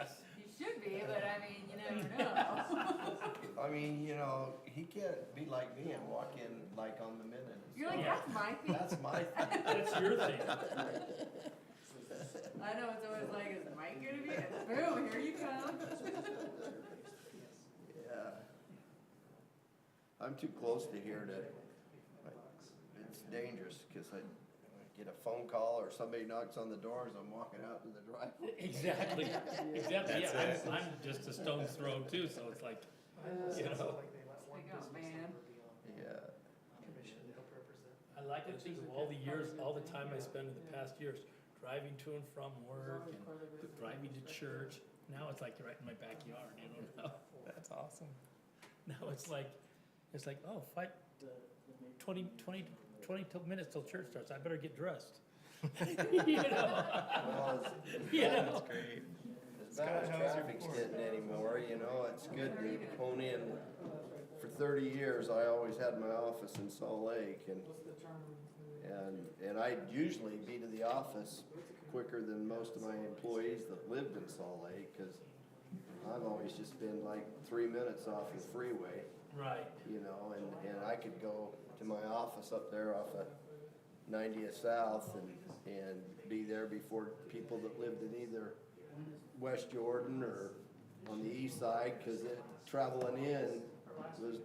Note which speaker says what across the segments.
Speaker 1: You should be, but I mean, you never know.
Speaker 2: I mean, you know, he can't be like me and walk in like on the minute.
Speaker 1: You're like,
Speaker 3: Yeah.
Speaker 1: that's my thing.
Speaker 2: That's my thing.
Speaker 3: That's your thing.
Speaker 1: I know, it's always like, is Mike gonna be? And boom, here you come.
Speaker 2: Yeah. I'm too close to here to, it's dangerous, cause I get a phone call or somebody knocks on the door as I'm walking out to the driveway.
Speaker 3: Exactly, exactly, yeah, I'm just a stone's throw too, so it's like, you know.
Speaker 1: Like, oh, man.
Speaker 2: Yeah.
Speaker 3: I like to think of all the years, all the time I spent in the past years, driving to and from work and driving to church. Now it's like right in my backyard, you know, now.
Speaker 4: That's awesome.
Speaker 3: Now it's like, oh, 20 minutes till church starts, I better get dressed. You know?
Speaker 2: Well,
Speaker 3: You know?
Speaker 4: That's great.
Speaker 2: as bad as traffic's getting anymore, you know, it's good to hone in. For 30 years, I always had my office in Salt Lake, and I'd usually be to the office quicker than most of my employees that lived in Salt Lake, because I've always just been like 3 minutes off the freeway,
Speaker 3: Right,
Speaker 2: you know, and I could go to my office up there off of 90th South and be there before people that lived in either West Jordan or on the east side, because traveling in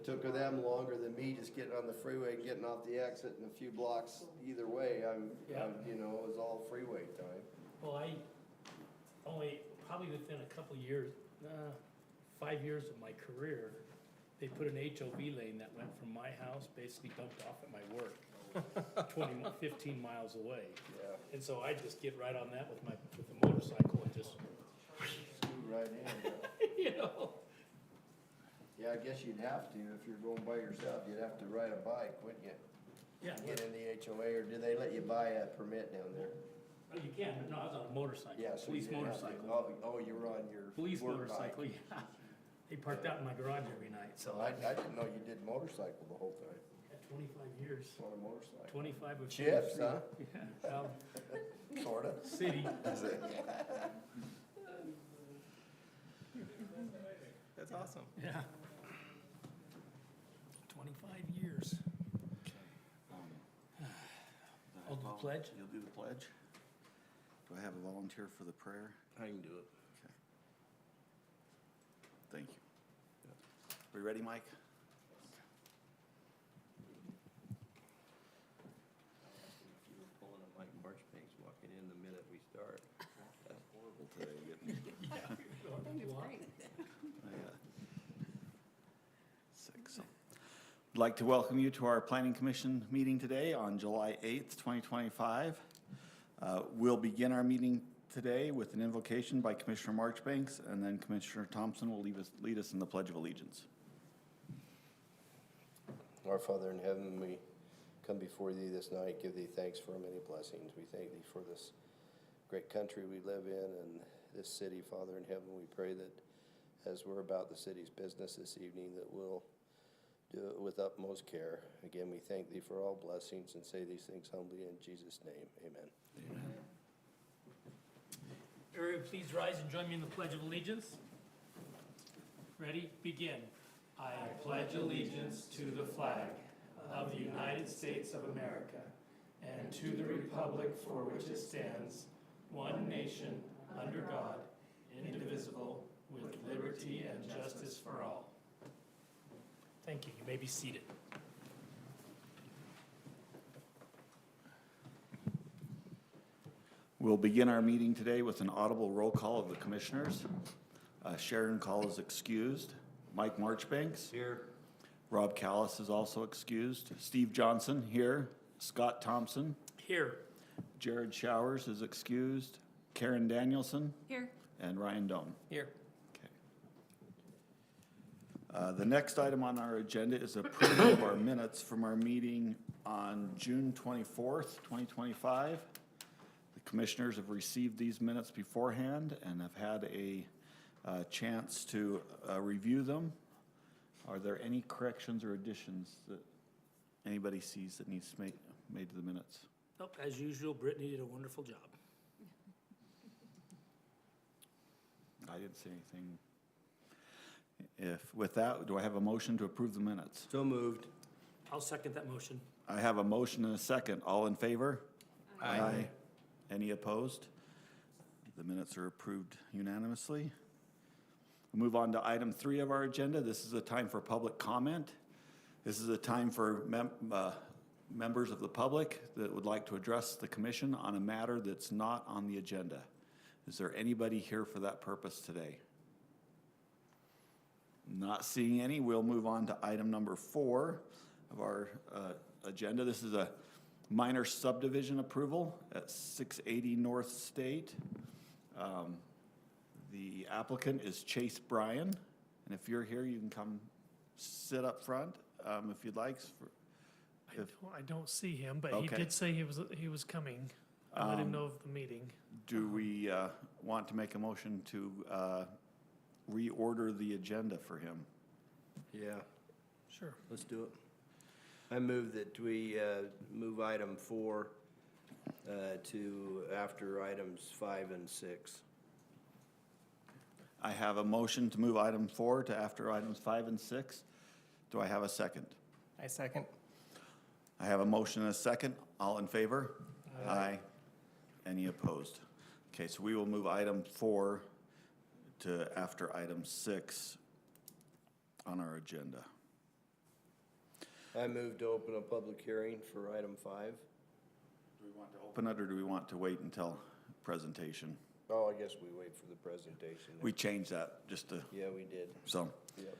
Speaker 2: took them longer than me just getting on the freeway and getting off the exit and a few blocks either way.
Speaker 3: Yeah.
Speaker 2: You know, it was all freeway time.
Speaker 3: well, I only, probably within a couple years, 5 years of my career, they put an HOV lane that went from my house, basically dumped off at my work, 15 miles away.
Speaker 2: Yeah.
Speaker 3: And so I just get right on that with the motorcycle and just,
Speaker 2: Scoot right in.
Speaker 3: you know.
Speaker 2: Yeah, I guess you'd have to, if you're going by yourself, you'd have to ride a bike, wouldn't you?
Speaker 3: Yeah,
Speaker 2: Get in the HOA, or do they let you buy a permit down there?
Speaker 3: well, you can, no, I was on a motorcycle,
Speaker 2: Yeah, so you
Speaker 3: police
Speaker 2: didn't have to-
Speaker 3: motorcycle.
Speaker 2: Oh, you were on your
Speaker 3: Police
Speaker 2: work
Speaker 3: motorcycle,
Speaker 2: bike.
Speaker 3: yeah. They parked out in my garage every night, so.
Speaker 2: So I didn't know you did motorcycle the whole time,
Speaker 3: Had 25 years,
Speaker 2: on a motorcycle.
Speaker 3: 25 of.
Speaker 2: Chips, huh?
Speaker 3: Yeah,
Speaker 2: Sorta.
Speaker 3: city.
Speaker 4: That's awesome.
Speaker 3: Yeah. 25 years. I'll do the pledge.
Speaker 5: You'll do the pledge? Do I have a volunteer for the prayer?
Speaker 2: I can do it.
Speaker 5: Okay. Thank you. We ready, Mike?
Speaker 2: If you were pulling a Mike Marchbanks walking in the minute we start.
Speaker 5: That's horrible today, getting, six. I'd like to welcome you to our Planning Commission meeting today on July 8th, 2025. We'll begin our meeting today with an invocation by Commissioner Marchbanks, and then Commissioner Thompson will lead us in the Pledge of Allegiance.
Speaker 2: Our Father in heaven, we come before thee this night, give thee thanks for our many blessings. We thank thee for this great country we live in and this city, Father in heaven. We pray that as we're about the city's business this evening, that we'll do it with utmost care. Again, we thank thee for all blessings and say these things humbly in Jesus' name. Amen.
Speaker 3: Everyone, please rise and join me in the Pledge of Allegiance. Ready? Begin. I pledge allegiance to the flag of the United States of America and to the republic for which it stands, one nation, under God, indivisible, with liberty and justice for all. Thank you. You may be seated.
Speaker 5: We'll begin our meeting today with an audible roll call of the commissioners. Sharon Call is excused. Mike Marchbanks.
Speaker 2: Here.
Speaker 5: Rob Callis is also excused. Steve Johnson here. Scott Thompson.
Speaker 3: Here.
Speaker 5: Jared Showers is excused. Karen Danielson.
Speaker 1: Here.
Speaker 5: And Ryan Doan.
Speaker 3: Here.
Speaker 5: Okay. The next item on our agenda is approval of our minutes from our meeting on June 24th, 2025. The commissioners have received these minutes beforehand and have had a chance to review them. Are there any corrections or additions that anybody sees that needs to be made to the minutes?
Speaker 3: Nope, as usual, Brittany did a wonderful job.
Speaker 5: I didn't see anything. With that, do I have a motion to approve the minutes?
Speaker 2: So moved.
Speaker 3: I'll second that motion.
Speaker 5: I have a motion and a second. All in favor? Aye. Any opposed? The minutes are approved unanimously. We'll move on to item 3 of our agenda. This is a time for public comment. This is a time for members of the public that would like to address the commission on a matter that's not on the agenda. Is there anybody here for that purpose today? Not seeing any, we'll move on to item number 4 of our agenda. This is a minor subdivision approval at 680 North State. The applicant is Chase Bryan, and if you're here, you can come sit up front if you'd like.
Speaker 6: I don't see him, but
Speaker 5: Okay.
Speaker 6: he did say he was coming. I let him know of the meeting.
Speaker 5: Do we want to make a motion to reorder the agenda for him?
Speaker 2: Yeah,
Speaker 6: Sure.
Speaker 2: let's do it. I move that we move item 4 to after items 5 and 6.
Speaker 5: I have a motion to move item 4 to after items 5 and 6. Do I have a second?
Speaker 4: I second.
Speaker 5: I have a motion and a second. All in favor? Aye. Any opposed? Okay, so we will move item 4 to after item 6 on our agenda.
Speaker 2: I move to open a public hearing for item 5.
Speaker 5: Do we want to open it, or do we want to wait until presentation?
Speaker 2: Oh, I guess we wait for the presentation.
Speaker 5: We changed that just to,
Speaker 2: Yeah, we did.
Speaker 5: so.
Speaker 2: Yep.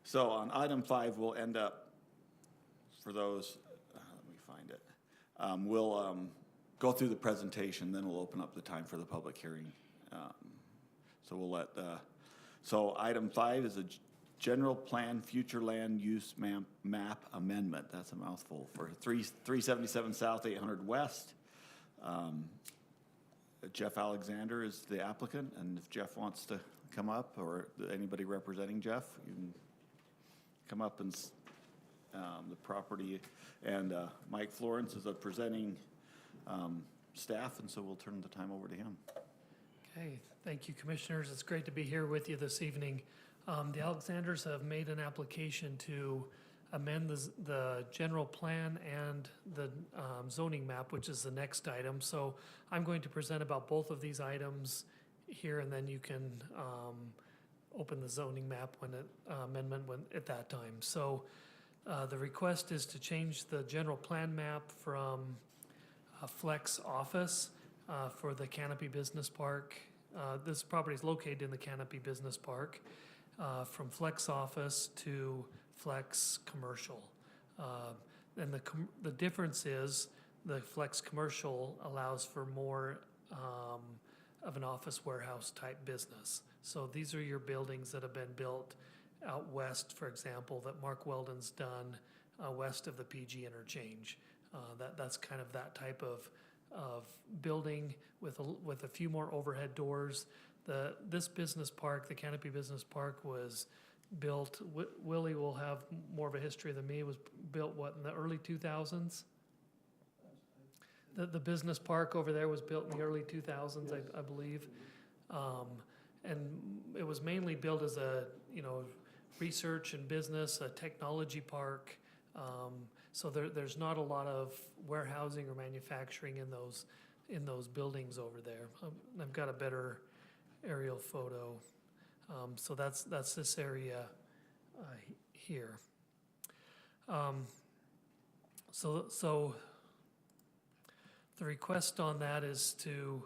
Speaker 5: So on item 5, we'll end up, for those, let me find it. We'll go through the presentation, then we'll open up the time for the public hearing. So we'll let, so item 5 is a general plan future land use map amendment. That's a mouthful for 377 South, 800 West. Jeff Alexander is the applicant, and if Jeff wants to come up, or anybody representing Jeff, you can come up and the property. And Mike Florence is a presenting staff, and so we'll turn the time over to him.
Speaker 6: Okay, thank you, commissioners. It's great to be here with you this evening. The Alexanders have made an application to amend the general plan and the zoning map, which is the next item. So I'm going to present about both of these items here, and then you can open the zoning map amendment at that time. So the request is to change the general plan map from Flex Office for the Canopy Business Park. This property is located in the Canopy Business Park, from Flex Office to Flex Commercial. And the difference is the Flex Commercial allows for more of an office warehouse type business. So these are your buildings that have been built out west, for example, that Mark Weldon's done west of the PG interchange. That's kind of that type of building with a few more overhead doors. This business park, the Canopy Business Park, was built, Willie will have more of a history than me, it was built, in the early 2000s? The business park over there was built in the early 2000s, I believe. And it was mainly built as a, research and business, a technology park. So there's not a lot of warehousing or manufacturing in those buildings over there. I've got a better aerial photo. So that's this area here. So the request on that is to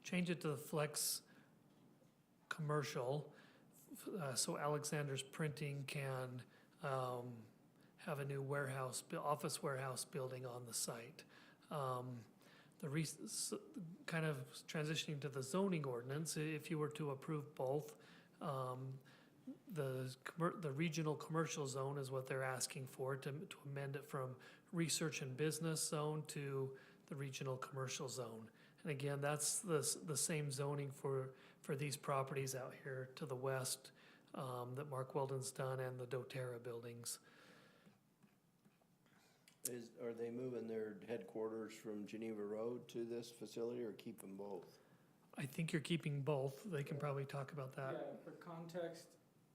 Speaker 6: change it to the Flex Commercial, so Alexander's Printing can have a new office warehouse building on the site. Kind of transitioning to the zoning ordinance, if you were to approve both, the regional commercial zone is what they're asking for, to amend it from research and business zone to the regional commercial zone. And again, that's the same zoning for these properties out here to the west that Mark Weldon's done, and the doTERRA buildings.
Speaker 2: Are they moving their headquarters from Geneva Road to this facility, or keep them both?
Speaker 6: I think you're keeping both. They can probably talk about that.
Speaker 4: Yeah, for context,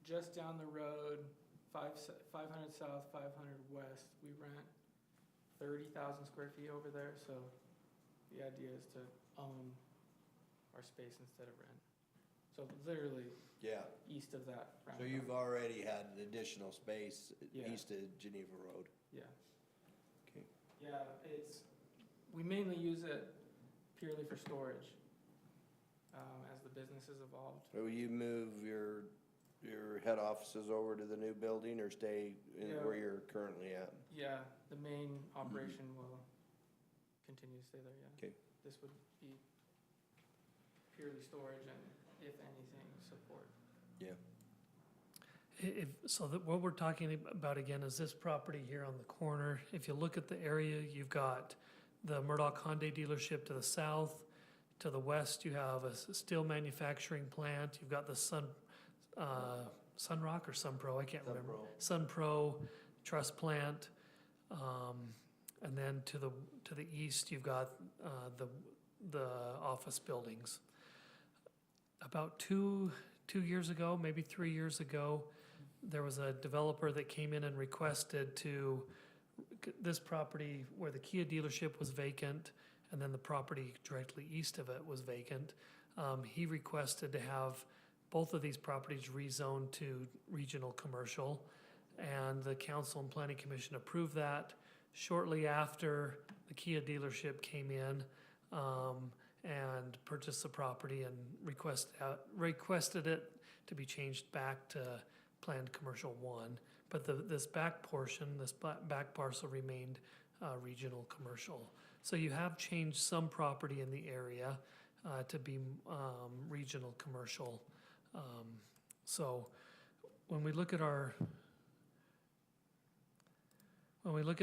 Speaker 4: just down the road, 500 south, 500 west, we rent 30,000 square feet over there, so the idea is to own our space instead of rent. So literally
Speaker 2: Yeah,
Speaker 4: east of that
Speaker 2: so
Speaker 4: roundabout.
Speaker 2: you've already had additional space
Speaker 4: Yeah.
Speaker 2: east of Geneva Road.
Speaker 4: Yeah.
Speaker 2: Okay.
Speaker 4: Yeah, we mainly use it purely for storage, as the business has evolved.
Speaker 2: Will you move your head offices over to the new building or stay
Speaker 4: Yeah.
Speaker 2: where you're currently at?
Speaker 4: Yeah, the main operation will continue to stay there, yeah.
Speaker 2: Okay.
Speaker 4: This would be purely storage and, if anything, support.
Speaker 2: Yeah.
Speaker 6: What we're talking about again is this property here on the corner. If you look at the area, you've got the Murdoch Hyundai dealership to the south. To the west, you have a steel manufacturing plant. You've got the Sunrock or Sunpro, I can't remember. Sunpro truss plant. And then to the east, you've got the office buildings. About two years ago, maybe 3 years ago, there was a developer that came in and requested this property where the Kia dealership was vacant, and then the property directly east of it was vacant. He requested to have both of these properties rezoned to regional commercial, and the council and planning commission approved that. Shortly after, the Kia dealership came in and purchased the property and requested it to be changed back to planned commercial 1. But this back portion, this back parcel remained regional commercial. So you have changed some property in the area to be regional commercial. So when we look at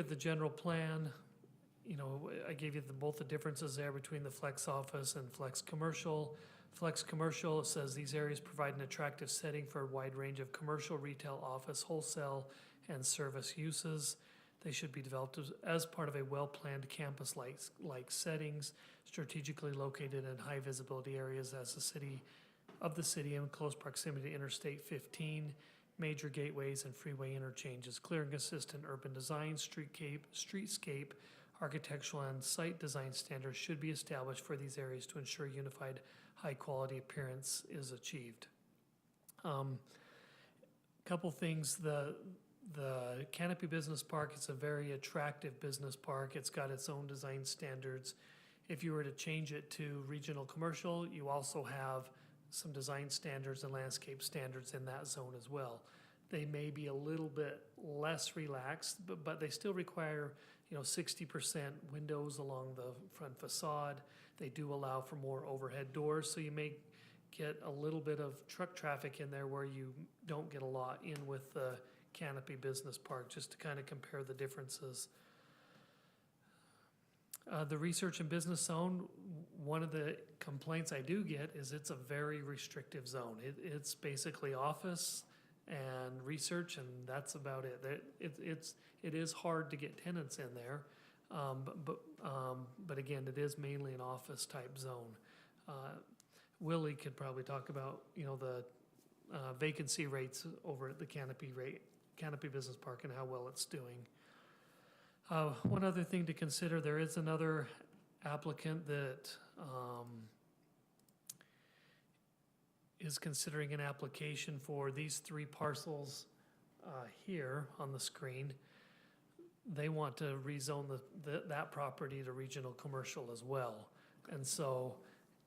Speaker 6: the general plan, you know, I gave you both the differences there between the flex office and flex commercial. Flex commercial says these areas provide an attractive setting for a wide range of commercial, retail, office, wholesale, and service uses. They should be developed as part of a well-planned campus-like settings, strategically located in high visibility areas as the city in close proximity to Interstate 15, major gateways and freeway interchanges, clear and consistent urban design, streetscape, architectural and site design standards should be established for these areas to ensure unified high-quality appearance is achieved. Couple things, the Canopy Business Park is a very attractive business park. It's got its own design standards. If you were to change it to regional commercial, you also have some design standards and landscape standards in that zone as well. They may be a little bit less relaxed, but they still require, 60% windows along the front facade. They do allow for more overhead doors, so you may get a little bit of truck traffic in there where you don't get a lot in with the Canopy Business Park, just to kind of compare the differences. The research and business zone, one of the complaints I do get is it's a very restrictive zone. It's basically office and research, and that's about it. It is hard to get tenants in there, but again, it is mainly an office type zone. Willie could probably talk about the vacancy rates over at the Canopy Business Park and how well it's doing. One other thing to consider, there is another applicant that is considering an application for these 3 parcels here on the screen. They want to rezone that property to regional commercial as well. And so,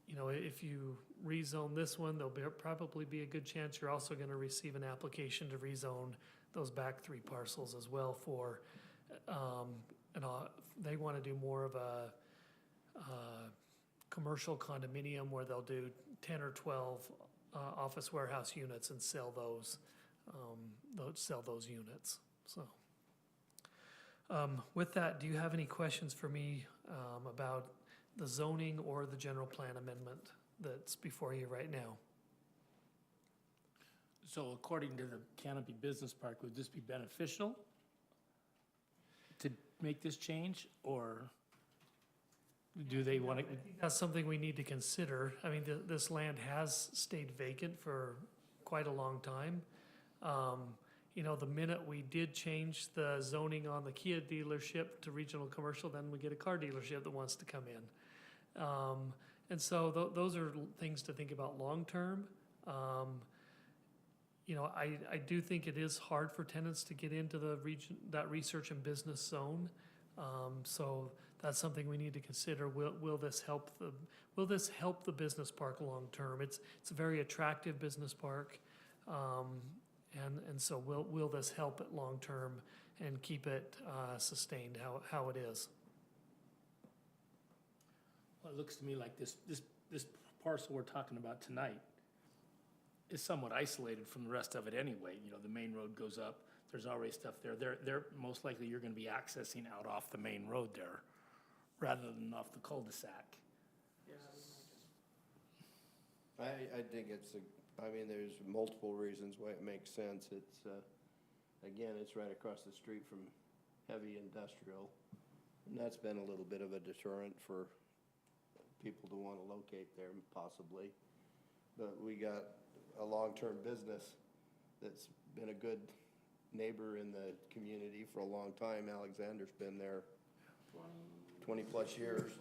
Speaker 6: if you rezone this one, there'll probably be a good chance you're also going to receive an application to rezone those back 3 parcels as well for, they want to do more of a commercial condominium where they'll do 10 or 12 office warehouse units and sell those units. So, with that, do you have any questions for me about the zoning or the general plan amendment that's before you right now?
Speaker 3: So according to the Canopy Business Park, would this be beneficial to make this change, or? Do they want to,
Speaker 6: That's something we need to consider. I mean, this land has stayed vacant for quite a long time. You know, the minute we did change the zoning on the Kia dealership to regional commercial, then we get a car dealership that wants to come in. And so those are things to think about long-term. You know, I do think it is hard for tenants to get into the region, that research and business zone. So that's something we need to consider. Will this help the business park long-term? It's a very attractive business park. And so will this help it long-term and keep it sustained how it is?
Speaker 3: well, it looks to me like this parcel we're talking about tonight is somewhat isolated from the rest of it anyway. You know, the main road goes up, there's already stuff there. They're most likely you're gonna be accessing out off the main road there rather than off the cul-de-sac.
Speaker 4: Yeah, we might just.
Speaker 2: I think I mean, there's multiple reasons why it makes sense. It's, again, it's right across the street from heavy industrial. And that's been a little bit of a deterrent for people to want to locate there possibly. But we got a long-term business that's been a good neighbor in the community for a long time. Alexander's been there 20 plus years,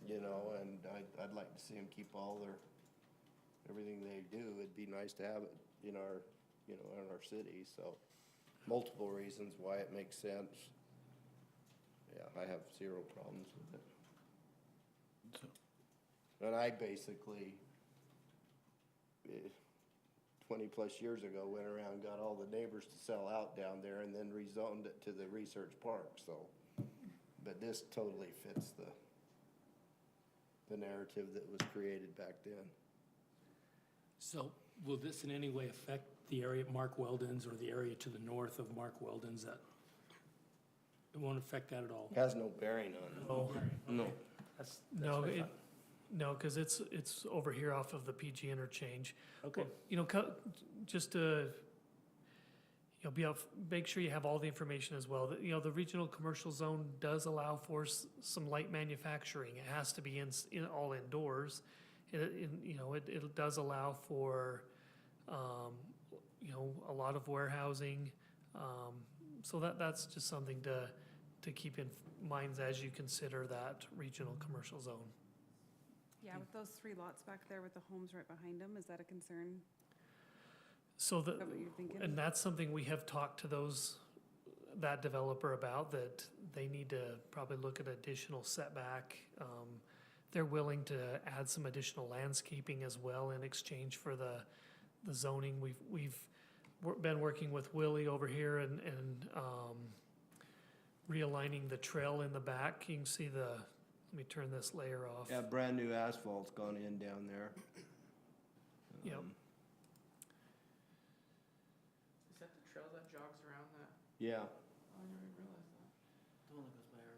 Speaker 2: you know, and I'd like to see them keep everything they do. It'd be nice to have it in our, you know, in our city. So multiple reasons why it makes sense. Yeah, I have zero problems with it. And I basically, 20 plus years ago, went around and got all the neighbors to sell out down there and then rezoned it to the research park, so. But this totally fits the narrative that was created back then.
Speaker 3: So will this in any way affect the area at Mark Weldon's or the area to the north of Mark Weldon's? That it won't affect that at all?
Speaker 2: Has no bearing on it.
Speaker 3: No.
Speaker 2: No.
Speaker 3: That's
Speaker 6: No,
Speaker 3: what I thought.
Speaker 6: No, because it's over here off of the PG interchange.
Speaker 3: Okay.
Speaker 6: You know, just to, you know, make sure you have all the information as well. You know, the regional commercial zone does allow for some light manufacturing. It has to be in all indoors. You know, it does allow for, you know, a lot of warehousing. So that's just something to keep in mind as you consider that regional commercial zone.
Speaker 7: Yeah, with those 3 lots back there with the homes right behind them, is that a concern?
Speaker 6: So
Speaker 7: Is that what you're thinking?
Speaker 6: and that's something we have talked to that developer about, that they need to probably look at additional setback. They're willing to add some additional landscaping as well in exchange for the zoning. We've been working with Willie over here and realigning the trail in the back. You can see let me turn this layer off.
Speaker 2: Yeah, brand new asphalt's gone in down there.
Speaker 6: Yep.
Speaker 4: Is that the trail that jogs around that?
Speaker 2: Yeah,
Speaker 4: Oh, I never even realized that.
Speaker 1: The one that goes by our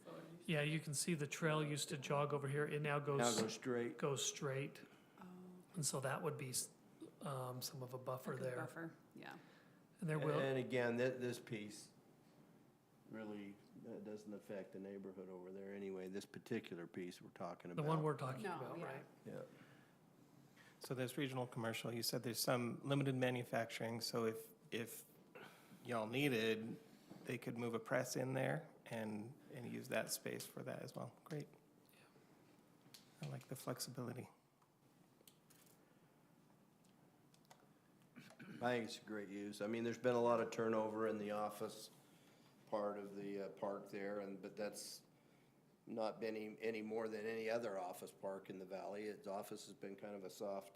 Speaker 1: building.
Speaker 6: Yeah, you can see the trail used to jog over here. It now
Speaker 2: now
Speaker 6: goes
Speaker 2: go straight.
Speaker 6: straight.
Speaker 7: Oh,
Speaker 6: And so that would be some of a buffer
Speaker 7: like a
Speaker 6: there.
Speaker 7: Buffer, yeah.
Speaker 6: And there will,
Speaker 2: And again, this piece really doesn't affect the neighborhood over there anyway, this particular piece we're talking
Speaker 6: the
Speaker 2: about.
Speaker 6: one we're talking
Speaker 7: No,
Speaker 6: about,
Speaker 7: yeah.
Speaker 6: right?
Speaker 2: Yeah.
Speaker 8: So there's regional commercial, you said there's some limited manufacturing, so if y'all needed, they could move a press in there and use that space for that as well. Great. I like the flexibility.
Speaker 2: I think it's a great use. I mean, there's been a lot of turnover in the office part of the park there, but that's not been any more than any other office park in the valley. Its office has been kind of a soft,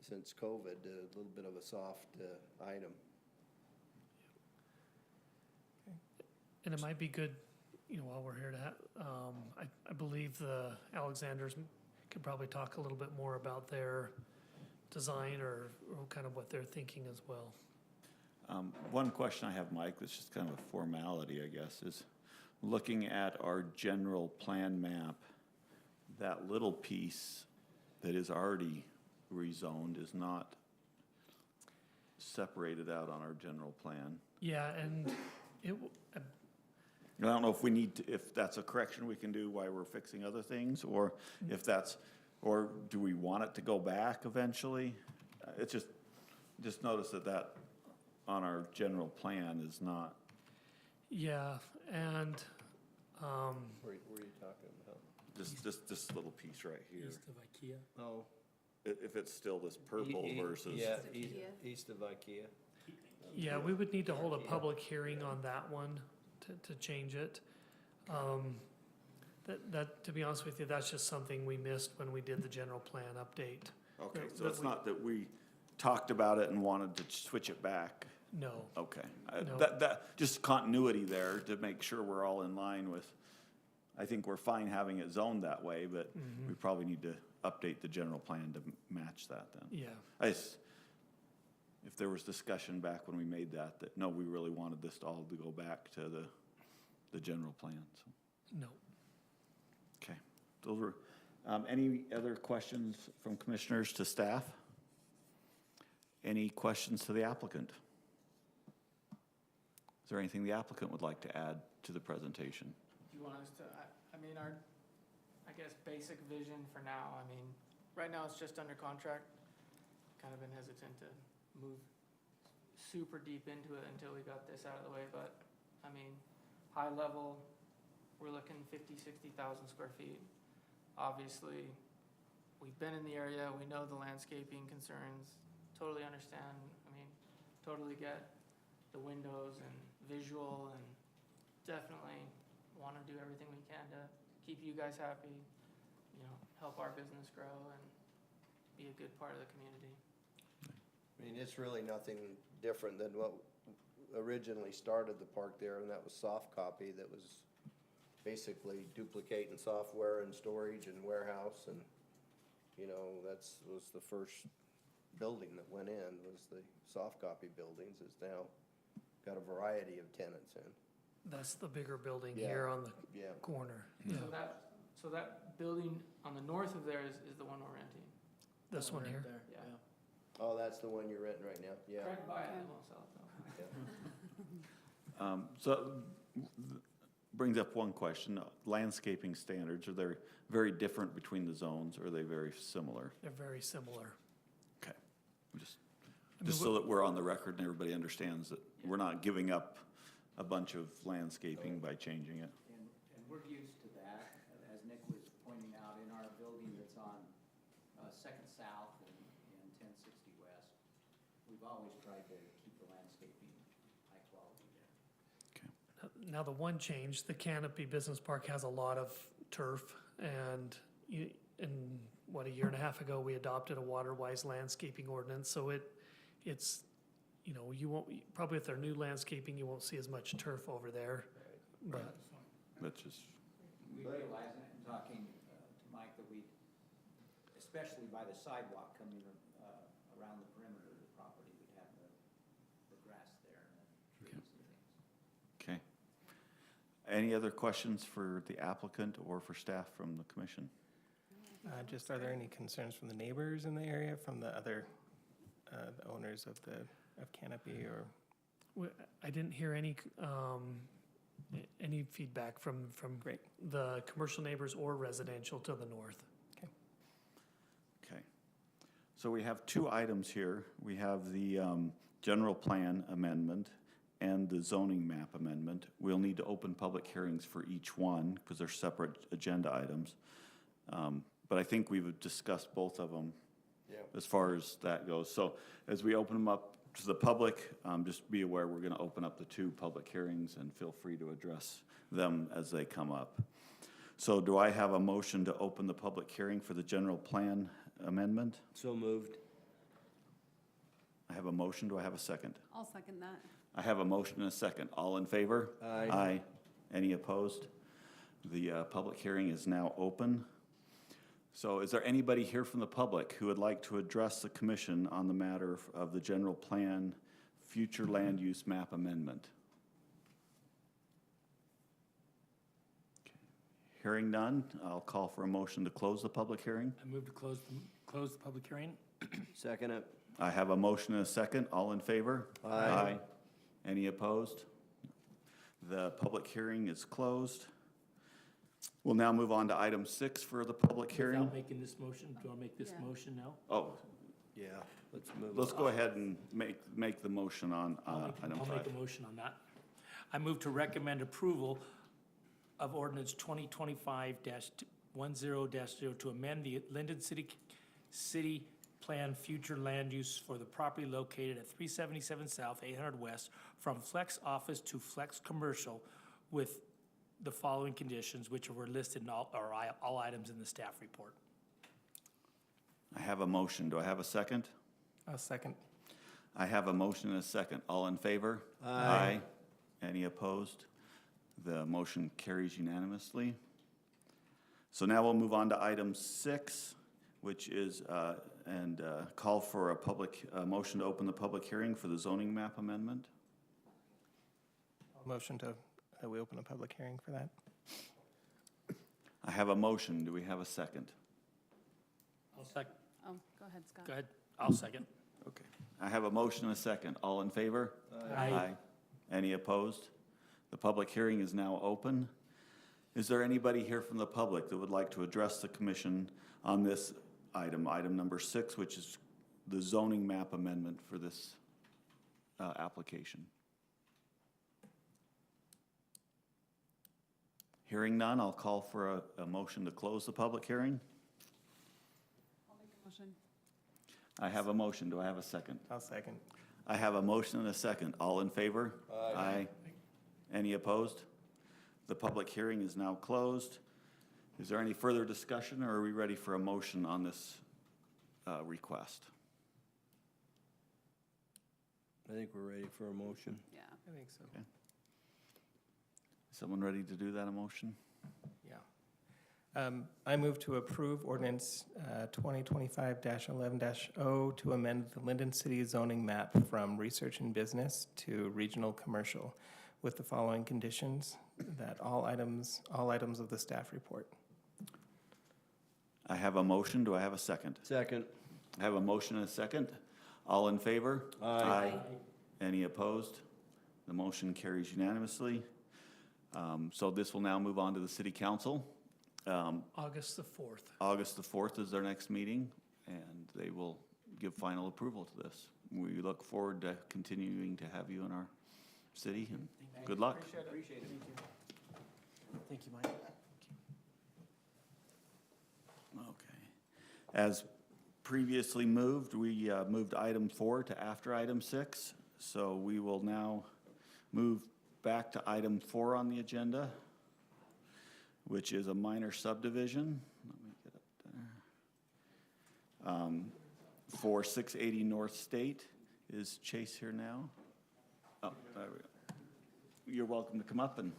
Speaker 2: since COVID, a little bit of a soft item.
Speaker 6: And it might be good, you know, while we're here to, I believe the Alexanders could probably talk a little bit more about their design or kind of what they're thinking as well.
Speaker 5: One question I have, Mike, that's just kind of a formality, I guess, is looking at our general plan map, that little piece that is already rezoned is not separated out on our general plan.
Speaker 6: Yeah, and
Speaker 5: I don't know if we need to, if that's a correction we can do while we're fixing other things, or if that's, or do we want it to go back eventually? It's just notice that on our general plan is not,
Speaker 6: Yeah, and,
Speaker 2: Where are you talking about?
Speaker 5: this little piece right here.
Speaker 3: East of IKEA.
Speaker 2: Oh.
Speaker 5: If it's still this purple versus.
Speaker 2: Yeah,
Speaker 1: East of IKEA.
Speaker 2: east of IKEA.
Speaker 6: yeah, we would need to hold a public hearing on that one to change it. That, to be honest with you, that's just something we missed when we did the general plan update.
Speaker 5: Okay,
Speaker 6: that-
Speaker 5: so
Speaker 6: that
Speaker 5: it's
Speaker 6: we-
Speaker 5: not that we talked about it and wanted to switch it back.
Speaker 6: No,
Speaker 5: Okay,
Speaker 6: No.
Speaker 5: that, just continuity there to make sure we're all in line with, I think we're fine having it zoned that way, but we probably need to update the general plan to match that then.
Speaker 6: yeah,
Speaker 5: If there was discussion back when we made that, no, we really wanted this all to go back to the general plan, so,
Speaker 6: no.
Speaker 5: okay. Those were, any other questions from commissioners to staff? Any questions to the applicant? Is there anything the applicant would like to add to the presentation?
Speaker 4: Do you want us to, I mean, our, I guess, basic vision for now, I mean, right now it's just under contract. Kind of been hesitant to move super deep into it until we got this out of the way, but, I mean, high level, we're looking 50,000-60,000 square feet. Obviously, we've been in the area, we know the landscaping concerns, totally understand, I mean, totally get the windows and visual, and definitely want to do everything we can to keep you guys happy, you know, help our business grow and be a good part of the community.
Speaker 2: I mean, it's really nothing different than what originally started the park there, and that was soft copy that was basically duplicating software and storage and warehouse, and, you know, was the first building that went in, was the soft copy buildings. It's now got a variety of tenants in.
Speaker 6: That's the bigger building
Speaker 2: Yeah.
Speaker 6: here on the
Speaker 2: Yeah.
Speaker 6: corner. Yeah,
Speaker 4: So that building on the north of there is the one we're renting.
Speaker 6: this one here.
Speaker 4: Yeah.
Speaker 2: Oh, that's the one you're renting right now? Yeah.
Speaker 4: Try to buy it, and won't sell it though.
Speaker 5: So, brings up one question, landscaping standards, are they very different between the zones, or are they very similar?
Speaker 6: They're very similar.
Speaker 5: Okay, just,
Speaker 6: I mean,
Speaker 5: just so that we're on the record and everybody understands that we're not giving up a bunch of landscaping by changing it.
Speaker 9: And we're used to that, as Nick was pointing out, in our building that's on Second South and 1060 West. We've always tried to keep the landscaping high quality there.
Speaker 6: Now, the one change, the Canopy Business Park has a lot of turf, and in, what, a year and a half ago, we adopted a water-wise landscaping ordinance, so it's, you know, you won't, probably with their new landscaping, you won't see as much turf over there, but,
Speaker 5: That's just,
Speaker 9: We realize, and talking to Mike, that we, especially by the sidewalk coming around the perimeter of the property, we'd have the grass there and the trees and things.
Speaker 5: okay. Any other questions for the applicant or for staff from the commission?
Speaker 8: Just, are there any concerns from the neighbors in the area, from the other, the owners of Canopy, or?
Speaker 6: I didn't hear any feedback from
Speaker 8: Great.
Speaker 6: the commercial neighbors or residential to the north.
Speaker 5: Okay. So we have two items here. We have the general plan amendment and the zoning map amendment. We'll need to open public hearings for each one because they're separate agenda items. But I think we've discussed both of them
Speaker 2: Yeah.
Speaker 5: as far as that goes. So as we open them up to the public, just be aware we're going to open up the two public hearings and feel free to address them as they come up. So do I have a motion to open the public hearing for the general plan amendment?
Speaker 2: So moved.
Speaker 5: I have a motion. Do I have a second?
Speaker 7: I'll second that.
Speaker 5: I have a motion and a second. All in favor?
Speaker 2: Aye.
Speaker 5: Aye. Any opposed? The public hearing is now open. So is there anybody here from the public who would like to address the commission on the matter of the general plan future land use map amendment? Okay. Hearing none, I'll call for a motion to close the public hearing.
Speaker 3: I move to close the public hearing.
Speaker 2: Second it.
Speaker 5: I have a motion and a second. All in favor?
Speaker 2: Aye.
Speaker 5: Any opposed? The public hearing is closed. We'll now move on to item 6 for the public hearing.
Speaker 3: Without making this motion, do I make this
Speaker 7: Yeah.
Speaker 3: motion now?
Speaker 5: Oh,
Speaker 2: Yeah, let's move
Speaker 5: let's
Speaker 2: on.
Speaker 5: go ahead and make the motion on item
Speaker 3: I'll
Speaker 5: 5.
Speaker 3: make a motion on that. I move to recommend approval of ordinance 2025-10-0 to amend the Lindon City Plan future land use for the property located at 377 South, 800 West, from flex office to flex commercial with the following conditions, which were listed in all items in the staff report.
Speaker 5: I have a motion. Do I have a second?
Speaker 8: I'll second.
Speaker 5: I have a motion and a second. All in favor?
Speaker 2: Aye.
Speaker 5: Any opposed? The motion carries unanimously. So now we'll move on to item 6, which is, call for a motion to open the public hearing for the zoning map amendment.
Speaker 8: Motion that we open a public hearing for that.
Speaker 5: I have a motion. Do we have a second?
Speaker 3: I'll second.
Speaker 7: Oh, go ahead, Scott.
Speaker 3: Go ahead. I'll second.
Speaker 5: Okay. I have a motion and a second. All in favor?
Speaker 3: Aye.
Speaker 5: Any opposed? The public hearing is now open. Is there anybody here from the public that would like to address the commission on this item number 6, which is the zoning map amendment for this application? Hearing none, I'll call for a motion to close the public hearing.
Speaker 7: I'll make a motion.
Speaker 5: I have a motion. Do I have a second?
Speaker 8: I'll second.
Speaker 5: I have a motion and a second. All in favor?
Speaker 2: Aye.
Speaker 5: Any opposed? The public hearing is now closed. Is there any further discussion, or are we ready for a motion on this request?
Speaker 2: I think we're ready for a motion.
Speaker 7: Yeah.
Speaker 8: I think so.
Speaker 5: Okay. Someone ready to do that, a motion?
Speaker 8: Yeah. I move to approve ordinance 2025-11-0 to amend the Lindon City zoning map from research and business to regional commercial with the following conditions, that all items of the staff report.
Speaker 5: I have a motion. Do I have a second?
Speaker 2: Second.
Speaker 5: I have a motion and a second. All in favor?
Speaker 2: Aye.
Speaker 5: Any opposed? The motion carries unanimously. So this will now move on to the city council.
Speaker 6: August the 4th.
Speaker 5: August the 4th is their next meeting, and they will give final approval to this. We look forward to continuing to have you in our city, and good luck.
Speaker 9: Appreciate it.
Speaker 3: Thank you, Mike.
Speaker 5: Okay. As previously moved, we moved item 4 to after item 6. So we will now move back to item 4 on the agenda, which is a minor subdivision. Let me get up there. For 680 North State. Is Chase here now? Oh, there we go. You're welcome to come up, and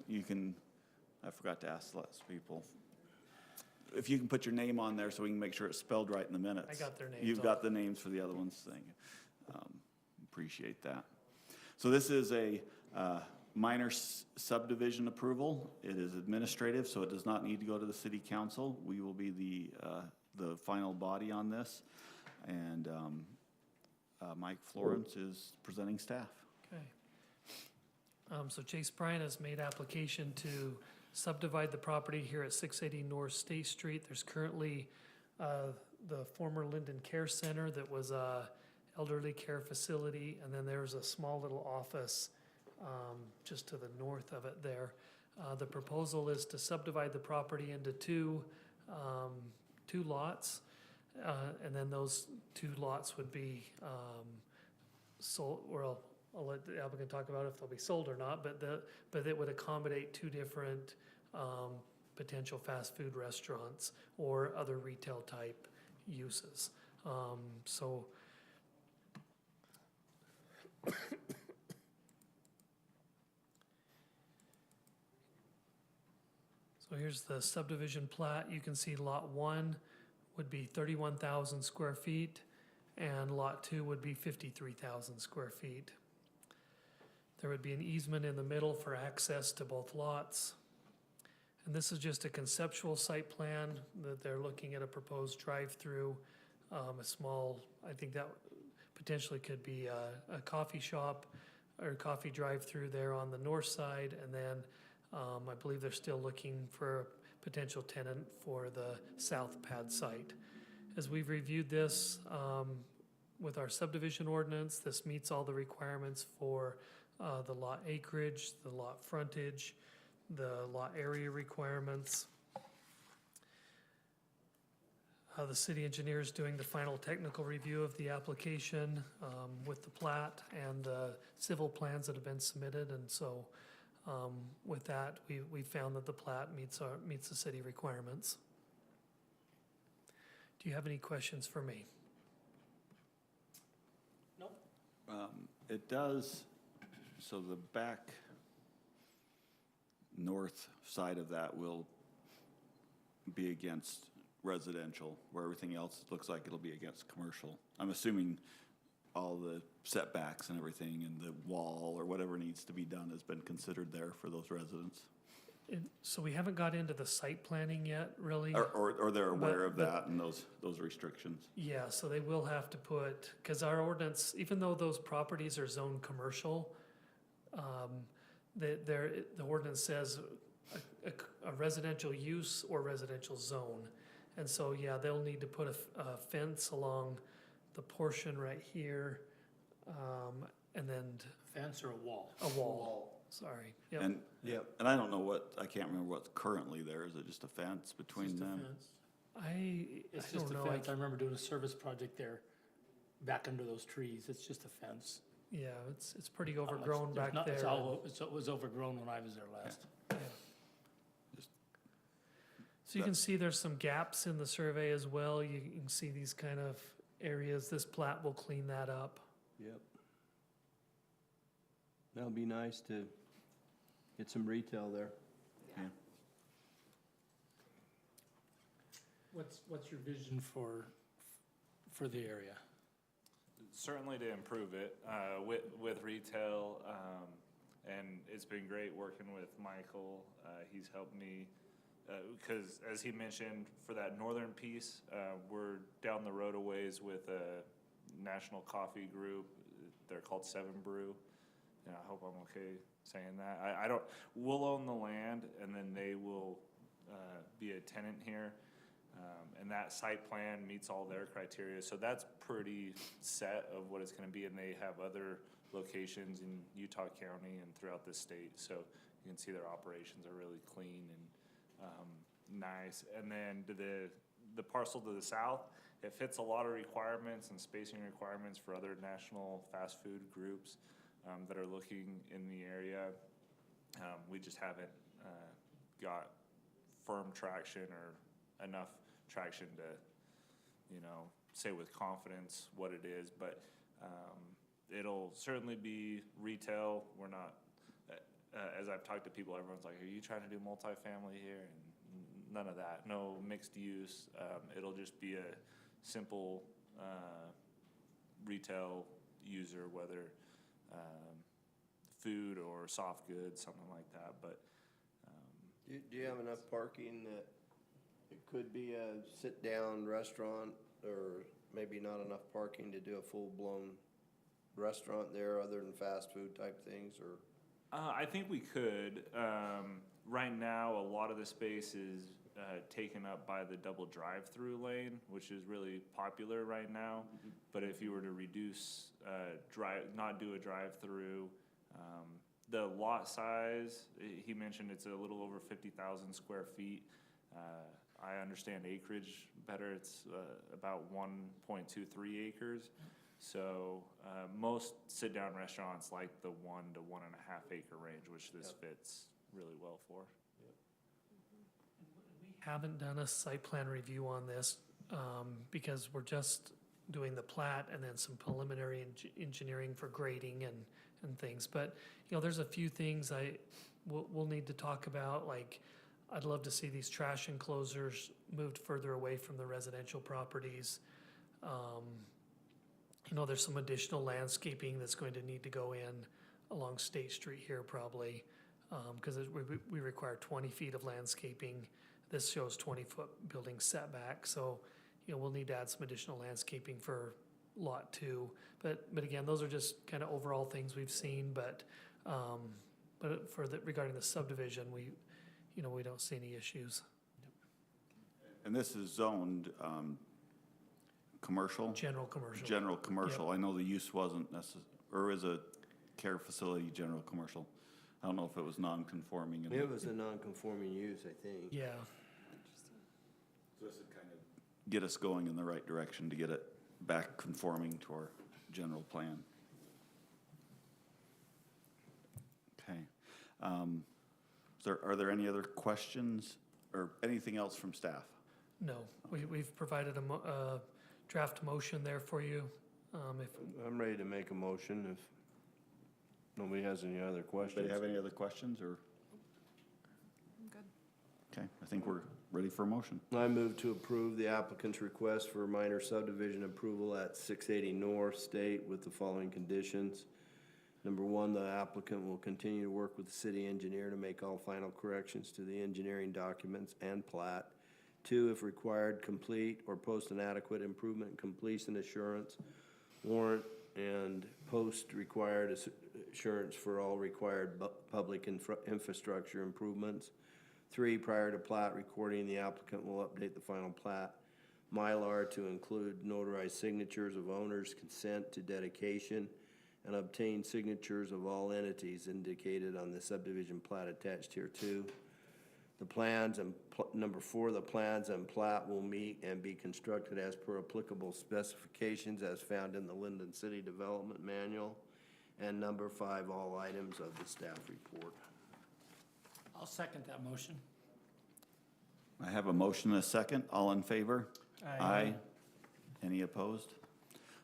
Speaker 5: you can, I forgot to ask lots of people, if you can put your name on there so we can make sure it's spelled right in the minutes.
Speaker 6: I got their names
Speaker 5: You've
Speaker 6: on
Speaker 5: got the names for the other ones, thing. Appreciate that. So this is a minor subdivision approval. It is administrative, so it does not need to go to the city council. We will be the final body on this. And Mike Florence is presenting staff.
Speaker 6: Okay. So Chase Bryan has made application to subdivide the property here at 680 North State Street. There's currently the former Lindon Care Center that was a elderly care facility, and then there's a small little office just to the north of it there. The proposal is to subdivide the property into two lots, and then those 2 lots would be sold, or I'll let the applicant talk about if they'll be sold or not, but it would accommodate 2 different potential fast food restaurants or other retail type uses. So here's the subdivision plat. You can see lot 1 would be 31,000 square feet, and lot 2 would be 53,000 square feet. There would be an easement in the middle for access to both lots. And this is just a conceptual site plan that they're looking at, a proposed drive-through, a small, I think that potentially could be a coffee shop, or coffee drive-through there on the north side, and then I believe they're still looking for a potential tenant for the south pad site. As we've reviewed this with our subdivision ordinance, this meets all the requirements for the lot acreage, the lot frontage, the lot area requirements. The city engineer is doing the final technical review of the application with the plat and the civil plans that have been submitted, and so with that, we found that the plat meets the city requirements. Do you have any questions for me?
Speaker 5: It does, so the back north side of that will be against residential, where everything else looks like it'll be against commercial. I'm assuming all the setbacks and everything and the wall or whatever needs to be done has been considered there for those residents.
Speaker 6: So we haven't got into the site planning yet, really.
Speaker 5: Or they're aware of
Speaker 6: But-
Speaker 5: that and those restrictions.
Speaker 6: Yeah, so they will have to put, because our ordinance, even though those properties are zoned commercial, the ordinance says a residential use or residential zone. And so, yeah, they'll need to put a fence along the portion right here, and then
Speaker 3: Fence or a wall?
Speaker 6: a wall, sorry. Yep.
Speaker 5: And,
Speaker 2: Yep.
Speaker 5: and I don't know I can't remember what's currently there. Is it just a fence between
Speaker 3: Just a
Speaker 5: them?
Speaker 3: fence.
Speaker 6: I
Speaker 3: It's
Speaker 6: don't
Speaker 3: just a
Speaker 6: know.
Speaker 3: fence. I remember doing a service project there, back under those trees. It's just a fence.
Speaker 6: Yeah, it's pretty
Speaker 3: It's-
Speaker 6: overgrown
Speaker 3: there's
Speaker 6: back
Speaker 3: not-
Speaker 6: there.
Speaker 3: It was overgrown when I was there last.
Speaker 6: Yeah. So you can see there's some gaps in the survey as well. You can see these kind of areas. This plat will clean that up.
Speaker 2: Yep. That'll be nice to get some retail there.
Speaker 3: What's your vision for the area?
Speaker 10: Certainly to improve it with retail, and it's been great working with Michael. He's helped me because, as he mentioned, for that northern piece, we're down the road a ways with a national coffee group. They're called Seven Brew. And I hope I'm okay saying that. I don't. We'll own the land, and then they will be a tenant here. And that site plan meets all their criteria, so that's pretty set of what it's gonna be, and they have other locations in Utah County and throughout the state, so you can see their operations are really clean and nice. And then to the parcel to the south, it fits a lot of requirements and spacing requirements for other national fast food groups that are looking in the area. We just haven't got firm traction or enough traction to, say with confidence what it is, but it'll certainly be retail. We're not, as I've talked to people, everyone's like, are you trying to do multifamily here? And none of that, no mixed use. It'll just be a simple retail user, whether food or soft goods, something like that, but.
Speaker 2: Do you have enough parking that it could be a sit-down restaurant, or maybe not enough parking to do a full-blown restaurant there other than fast food type things, or?
Speaker 10: I think we could. Right now, a lot of the space is taken up by the double drive-through lane, which is really popular right now. But if you were to reduce, not do a drive-through, the lot size, he mentioned it's a little over 50,000 square feet. I understand acreage better. It's about 1.23 acres. So most sit-down restaurants like the 1 to 1.5 acre range, which this fits really well for.
Speaker 6: We haven't done a site plan review on this because we're just doing the plat and then some preliminary engineering for grading and things. But, there's a few things we'll need to talk about, like I'd love to see these trash enclosures moved further away from the residential properties. There's some additional landscaping that's going to need to go in along State Street here probably, because we require 20 feet of landscaping. This shows 20-foot building setback, so we'll need to add some additional landscaping for lot 2. But again, those are just kind of overall things we've seen, but regarding the subdivision, we don't see any issues.
Speaker 5: And this is zoned, commercial?
Speaker 6: General commercial.
Speaker 5: General commercial. I know the use wasn't or is a care facility general commercial. I don't know if it was non-conforming.
Speaker 2: It was a non-conforming use, I think.
Speaker 6: Yeah.
Speaker 5: So this would kind of get us going in the right direction to get it back conforming to our general plan. Okay. Are there any other questions or anything else from staff?
Speaker 6: No, we've provided a draft motion there for you.
Speaker 2: I'm ready to make a motion if nobody has any other questions.
Speaker 5: Anybody have any other questions or?
Speaker 7: I'm good.
Speaker 5: Okay, I think we're ready for a motion.
Speaker 2: I move to approve the applicant's request for minor subdivision approval at 680 North State with the following conditions. Number 1, the applicant will continue to work with the city engineer to make all final corrections to the engineering documents and plat. 2, if required, complete or post an adequate improvement and completion assurance warrant and post required assurance for all required public infrastructure improvements. 3, prior to plat recording, the applicant will update the final plat Mylar to include notarized signatures of owners' consent to dedication and obtain signatures of all entities indicated on the subdivision plat attached here too. The plans and number 4, the plans and plat will meet and be constructed as per applicable specifications as found in the Lindon City Development Manual. And number 5, all items of the staff report.
Speaker 3: I'll second that motion.
Speaker 5: I have a motion and a second. All in favor? Aye. Any opposed?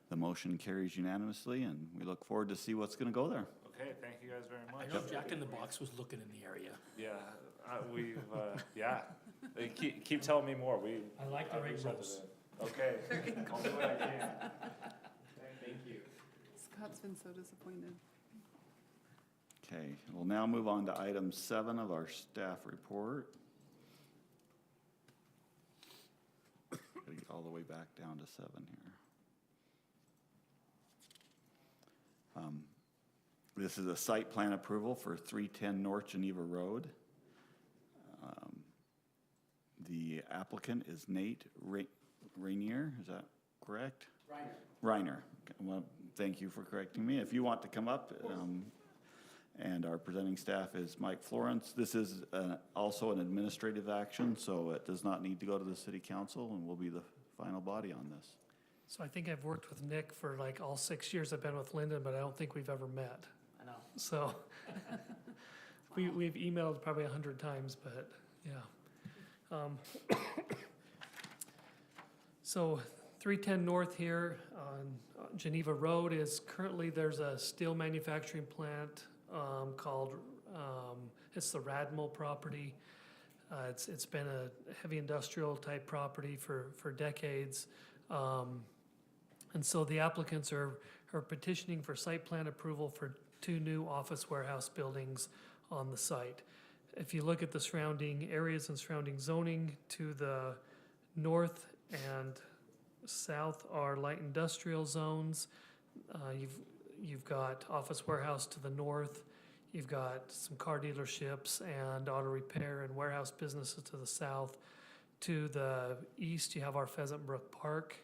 Speaker 5: The motion carries unanimously, and we look forward to see what's going to go there.
Speaker 10: Okay, thank you guys very much.
Speaker 3: I know Jack in the Box was looking in the area.
Speaker 10: Yeah, we've, yeah. Keep telling me more.
Speaker 3: I like the right roles.
Speaker 10: Okay, I'll do what I can. Thank you.
Speaker 7: Scott's been so disappointed.
Speaker 5: Okay, we'll now move on to item 7 of our staff report. Gotta get all the way back down to 7 here. This is a site plan approval for 310 North Geneva Road. The applicant is Nate Rainier, is that correct? Reiner. Okay, well, thank you for correcting me. If you want to come up, and our presenting staff is Mike Florence. This is also an administrative action, so it does not need to go to the city council, and we'll be the final body on this.
Speaker 6: So I think I've worked with Nick for like all 6 years I've been with Lindon, but I don't think we've ever met.
Speaker 3: I know.
Speaker 6: So we've emailed probably 100 times, but yeah. So 310 North here on Geneva Road is currently, there's a steel manufacturing plant called, it's the Radmel property. It's been a heavy industrial type property for decades. And so the applicants are petitioning for site plan approval for 2 new office warehouse buildings on the site. If you look at the surrounding areas and surrounding zoning, to the north and south are light industrial zones. You've got office warehouse to the north. You've got some car dealerships and auto repair and warehouse businesses to the south. To the east, you have our Pheasant Brook Park.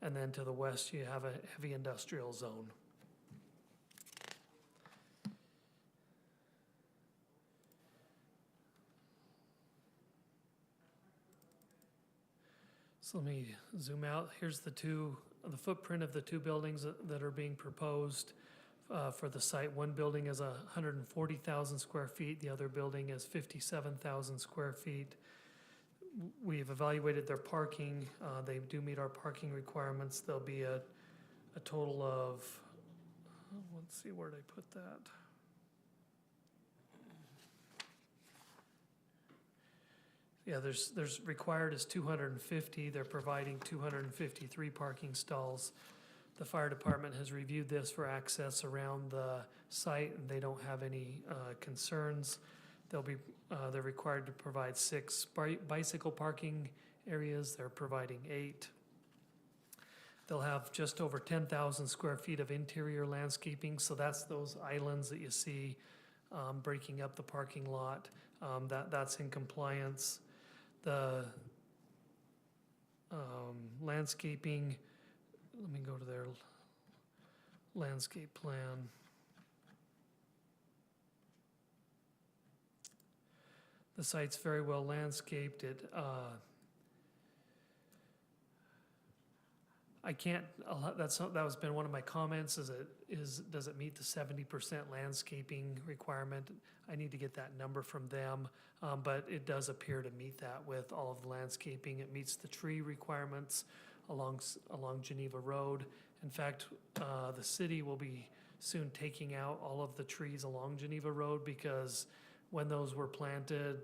Speaker 6: And then to the west, you have a heavy industrial zone. So let me zoom out. Here's the footprint of the 2 buildings that are being proposed for the site. One building is 140,000 square feet. The other building is 57,000 square feet. We've evaluated their parking. They do meet our parking requirements. There'll be a total of, let's see, where'd I put that? Yeah, there's required is 250. They're providing 253 parking stalls. The fire department has reviewed this for access around the site, and they don't have any concerns. They're required to provide 6 bicycle parking areas. They're providing 8. They'll have just over 10,000 square feet of interior landscaping, so that's those islands that you see breaking up the parking lot. That's in compliance. The landscaping, let me go to their landscape plan. The site's very well landscaped. I can't, that was been one of my comments, does it meet the 70% landscaping requirement? I need to get that number from them, but it does appear to meet that with all of the landscaping. It meets the tree requirements along Geneva Road. In fact, the city will be soon taking out all of the trees along Geneva Road because when those were planted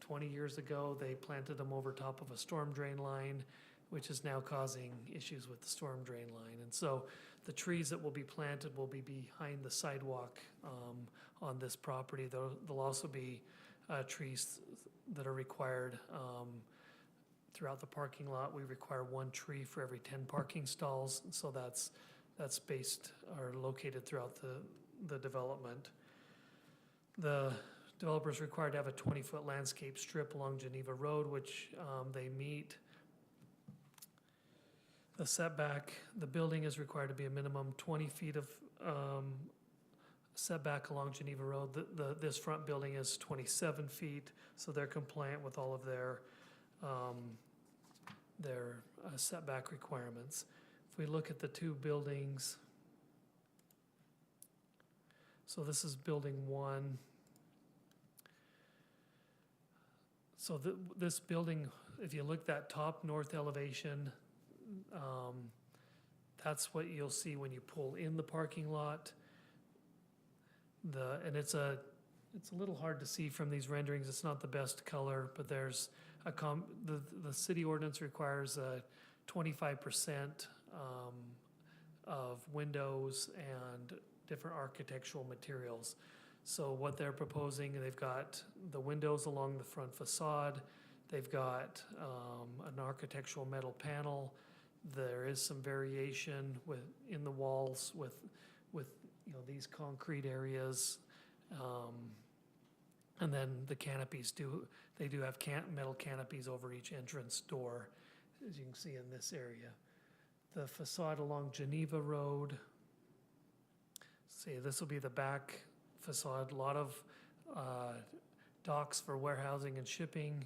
Speaker 6: 20 years ago, they planted them over top of a storm drain line, which is now causing issues with the storm drain line. And so the trees that will be planted will be behind the sidewalk on this property. There'll also be trees that are required throughout the parking lot. We require 1 tree for every 10 parking stalls. So that's spaced or located throughout the development. The developer is required to have a 20-foot landscape strip along Geneva Road, which they meet. The setback, the building is required to be a minimum 20 feet of setback along Geneva Road. This front building is 27 feet, so they're compliant with all of their setback requirements. If we look at the 2 buildings, so this is building 1. So this building, if you look that top north elevation, that's what you'll see when you pull in the parking lot. And it's a little hard to see from these renderings. It's not the best color, but there's the city ordinance requires 25% of windows and different architectural materials. So what they're proposing, they've got the windows along the front facade. They've got an architectural metal panel. There is some variation in the walls with these concrete areas, and then the canopies do have metal canopies over each entrance door, as you can see in this area. The facade along Geneva Road. See, this will be the back facade. A lot of docks for warehousing and shipping.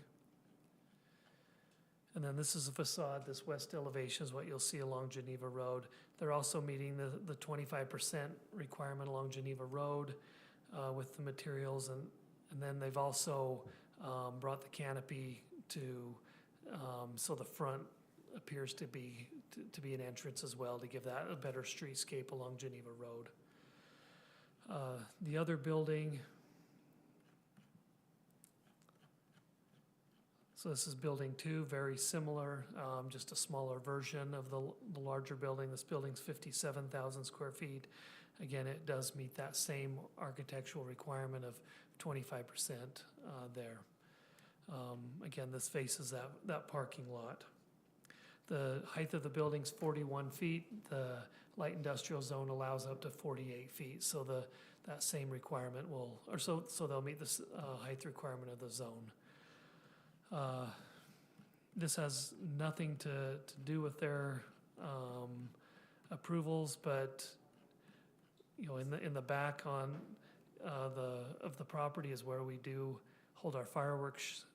Speaker 6: And then this is a facade. This west elevation is what you'll see along Geneva Road. They're also meeting the 25% requirement along Geneva Road with the materials, and then they've also brought the canopy to so the front appears to be an entrance as well, to give that a better streetscape along Geneva Road. The other building. So this is building 2, very similar, just a smaller version of the larger building. This building's 57,000 square feet. Again, it does meet that same architectural requirement of 25% there. Again, this faces that parking lot. The height of the building's 41 feet. The light industrial zone allows up to 48 feet. So that same requirement so they'll meet the height requirement of the zone. This has nothing to do with their approvals, but in the back on of the property is where we do hold our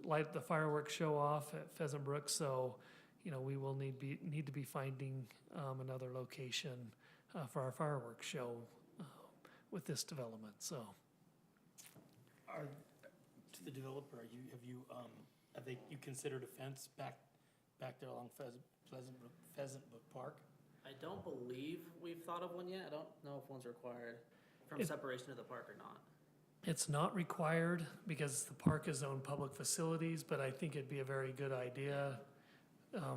Speaker 6: light the fireworks show off at Pheasant Brook. So we will need to be finding another location for our fireworks show with this development. So,
Speaker 3: To the developer, have you considered a fence back there along Pheasant Brook Park?
Speaker 11: I don't believe we've thought of one yet. I don't know if one's required from separation of the park or not.
Speaker 6: It's not required because the park is owned public facilities, but I think it'd be a very good idea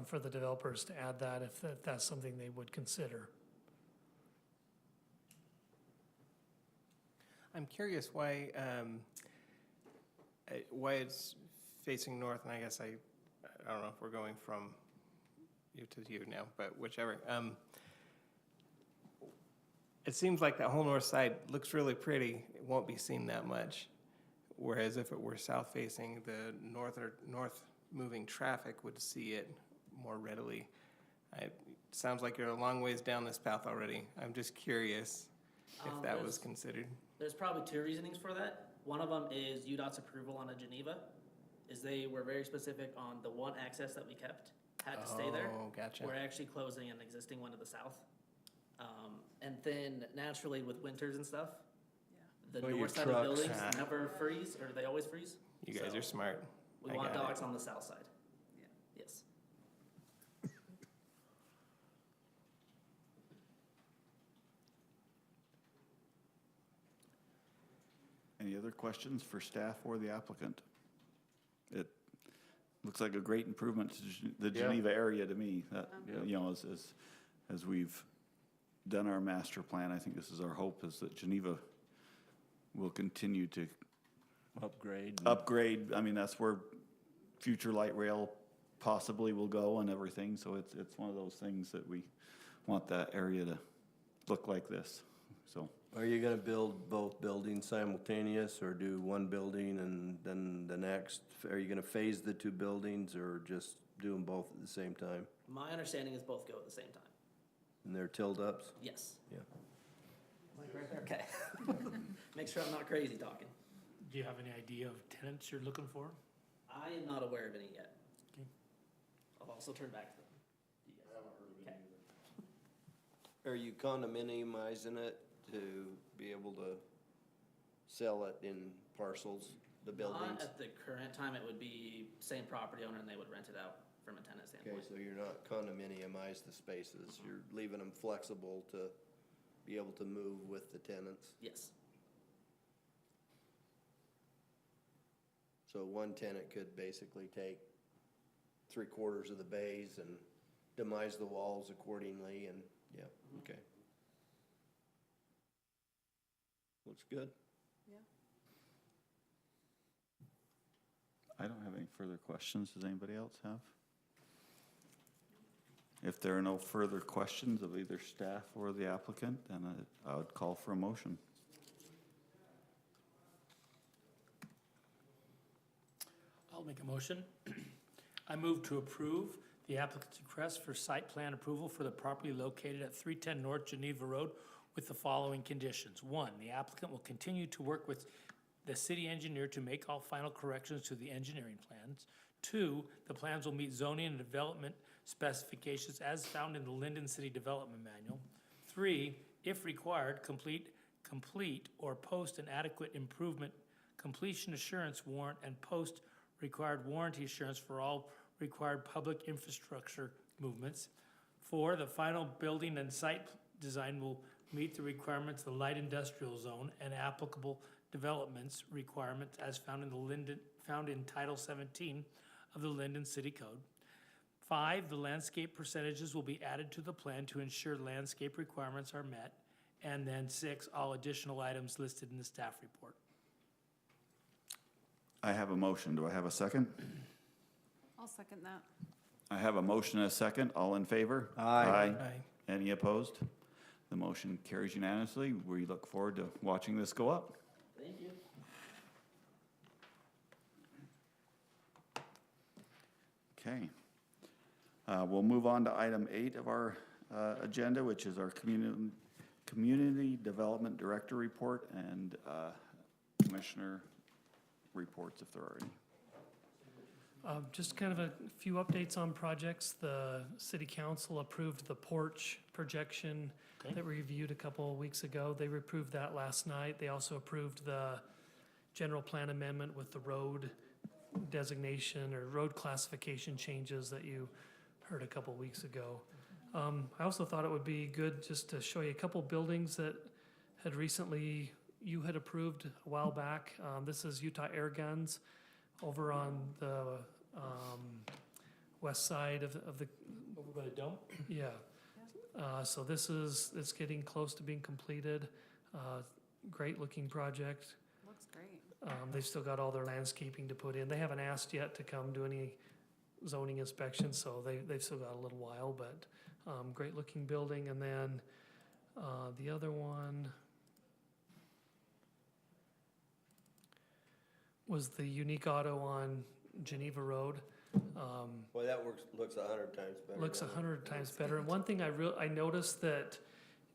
Speaker 6: for the developers to add that if that's something they would consider.
Speaker 8: I'm curious why it's facing north, and I guess I don't know if we're going from to you now, but whichever. It seems like that whole north side looks really pretty. It won't be seen that much. Whereas if it were south facing, the north moving traffic would see it more readily. It sounds like you're a long ways down this path already. I'm just curious if that was considered.
Speaker 11: There's probably two reasonings for that. One of them is UDOT's approval on a Geneva, is they were very specific on the one access that we kept, had to stay there.
Speaker 8: Oh, gotcha.
Speaker 11: We're actually closing an existing one to the south. And then naturally with winters and stuff, the
Speaker 2: Well, your
Speaker 11: north side of
Speaker 2: trucks.
Speaker 11: buildings never freeze, or they always freeze.
Speaker 8: You guys
Speaker 11: So
Speaker 8: are smart.
Speaker 11: We
Speaker 8: I
Speaker 11: want
Speaker 8: got it.
Speaker 11: docks on the south side. Yes.
Speaker 5: Any other questions for staff or the applicant? It looks like a great improvement to the
Speaker 2: Yeah.
Speaker 5: Geneva area to me. That,
Speaker 2: Yeah.
Speaker 5: you know, as we've done our master plan, I think this is our hope, is that Geneva will continue to upgrade. I mean, that's where future light rail possibly will go and everything. So it's one of those things that we want that area to look like this, so.
Speaker 2: Are you gonna build both buildings simultaneous, or do one building and then the next? Are you gonna phase the two buildings, or just do them both at the same time?
Speaker 11: My understanding is both go at the same time.
Speaker 2: And they're tilt ups?
Speaker 11: Yes.
Speaker 2: Yeah.
Speaker 11: Okay. Make sure I'm not crazy talking.
Speaker 3: Do you have any idea of tenants you're looking for?
Speaker 11: I am not aware of any yet.
Speaker 3: Okay.
Speaker 11: I'll also turn back to them. Okay.
Speaker 2: Are you condominiumizing it to be able to sell it in parcels, the buildings?
Speaker 11: Not at the current time, it would be same property owner and they would rent it out from a tenant
Speaker 2: Okay,
Speaker 11: standpoint.
Speaker 2: so you're not condominiumize the spaces, you're leaving them flexible to be able to move with the tenants?
Speaker 11: Yes.
Speaker 2: So one tenant could basically take 3/4 of the bays and demise the walls accordingly, and, yeah, okay. Looks good.
Speaker 5: I don't have any further questions. Does anybody else have? If there are no further questions of either staff or the applicant, then I would call for a motion.
Speaker 3: I'll make a motion. I move to approve the applicant's request for site plan approval for the property located at 310 North Geneva Road with the following conditions. 1, the applicant will continue to work with the city engineer to make all final corrections to the engineering plans. 2, the plans will meet zoning and development specifications as found in the Lindon City Development Manual. 3, if required, complete or post an adequate improvement completion assurance warrant and post required warranty assurance for all required public infrastructure movements. 4, the final building and site design will meet the requirements of the light industrial zone and applicable developments requirements as found in Title 17 of the Lindon City Code. 5, the landscape percentages will be added to the plan to ensure landscape requirements are met. And then 6, all additional items listed in the staff report.
Speaker 5: I have a motion. Do I have a second?
Speaker 7: I'll second that.
Speaker 5: I have a motion and a second. All in favor?
Speaker 2: Aye.
Speaker 8: Aye.
Speaker 5: Any opposed? The motion carries unanimously. We look forward to watching this go up.
Speaker 11: Thank you.
Speaker 5: Okay. We'll move on to item 8 of our agenda, which is our Community Development Director report and Commissioner reports, if there are any.
Speaker 6: Just kind of a few updates on projects. The city council approved the porch projection that we reviewed a couple of weeks ago. They approved that last night. They also approved the general plan amendment with the road designation or road classification changes that you heard a couple of weeks ago. I also thought it would be good just to show you a couple buildings that had recently, you had approved a while back. This is Utah Air Guns over on the west side of the,
Speaker 3: Over by the dome?
Speaker 6: yeah. So it's getting close to being completed. Great looking project.
Speaker 7: Looks great.
Speaker 6: They've still got all their landscaping to put in. They haven't asked yet to come do any zoning inspections, so they've still got a little while, but, great looking building. And then, the other one was the Unique Auto on Geneva Road.
Speaker 2: Boy, that looks 100 times better.
Speaker 6: Looks
Speaker 2: doesn't it?
Speaker 6: 100 times better. And one thing I noticed that,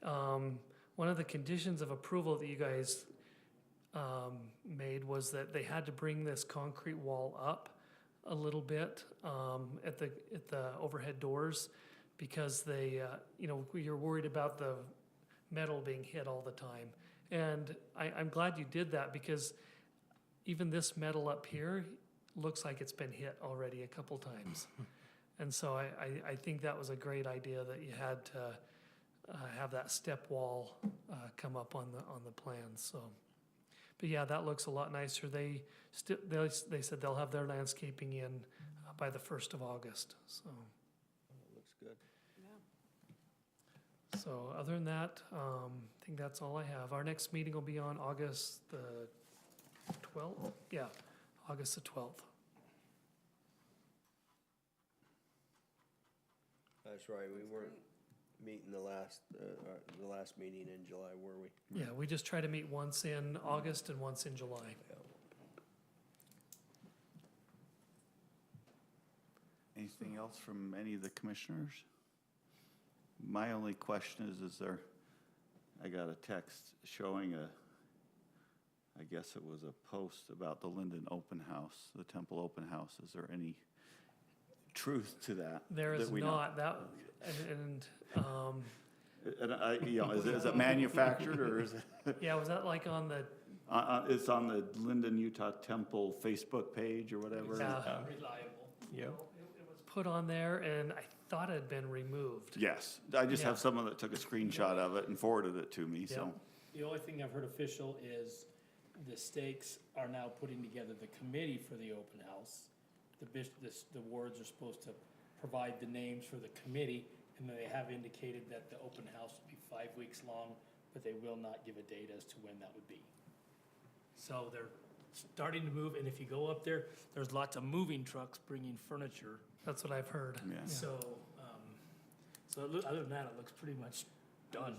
Speaker 6: one of the conditions of approval that you guys, made was that they had to bring this concrete wall up a little bit, at the overhead doors, because they, you're worried about the metal being hit all the time. And I'm glad you did that, because even this metal up here looks like it's been hit already a couple times. And so I think that was a great idea that you had to have that step wall come up on the plan. So, but yeah, that looks a lot nicer. They said they'll have their landscaping in by the 1st of August. So,
Speaker 2: Looks good.
Speaker 7: Yeah.
Speaker 6: so other than that, I think that's all I have. Our next meeting will be on August the 12th. Yeah, August the 12th.
Speaker 2: That's right, we weren't meeting the last meeting in July, were we?
Speaker 6: Yeah, we just try to meet once in August and once in July.
Speaker 5: Anything else from any of the commissioners? My only question is there, I got a text showing I guess it was a post about the Lindon open house, the temple open house. Is there any truth to that?
Speaker 6: There
Speaker 5: that
Speaker 6: is
Speaker 5: we know?
Speaker 6: not that, and
Speaker 5: is it manufactured or is it?
Speaker 6: yeah, was that like on the?
Speaker 5: It's on the Lindon, Utah Temple Facebook page or whatever.
Speaker 6: Yeah.
Speaker 3: Reliable.
Speaker 8: Yep.
Speaker 6: It was put on there, and I thought it had been removed.
Speaker 5: Yes, I just
Speaker 6: Yeah.
Speaker 5: have someone that took a screenshot of it and forwarded it to me, so.
Speaker 3: The only thing I've heard official is the stakes are now putting together the committee for the open house. The wards are supposed to provide the names for the committee, and they have indicated that the open house will be 5 weeks long, but they will not give a date as to when that would be. So they're starting to move, and if you go up there, there's lots of moving trucks bringing furniture.
Speaker 6: That's what I've heard.
Speaker 5: Yeah.
Speaker 3: So, other than that, it looks pretty much done.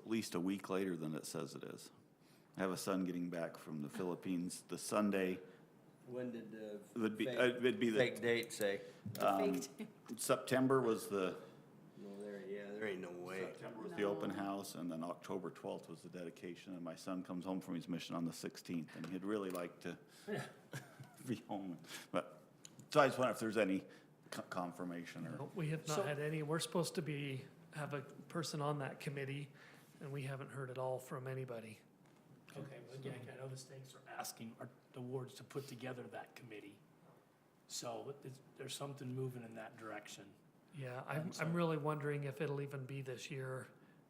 Speaker 5: At least a week later than it says it is. I have a son getting back from the Philippines the Sunday.
Speaker 2: When did
Speaker 5: It'd be,
Speaker 2: fake-
Speaker 5: it'd be the,
Speaker 2: fake date say?
Speaker 5: September was the,
Speaker 2: No, there ain't no way.
Speaker 5: September was the open house, and then October 12th was the dedication, and my son comes home from his mission on the 16th, and he'd really like to be home. But, so I just wonder if there's any confirmation or.
Speaker 6: No, we have not had any. We're supposed to have a person on that committee, and we haven't heard at all from anybody.
Speaker 3: Okay, well, again, I know the stakes are asking the wards to put together that committee. So there's something moving in that direction.
Speaker 6: Yeah, I'm really wondering if it'll even be this year.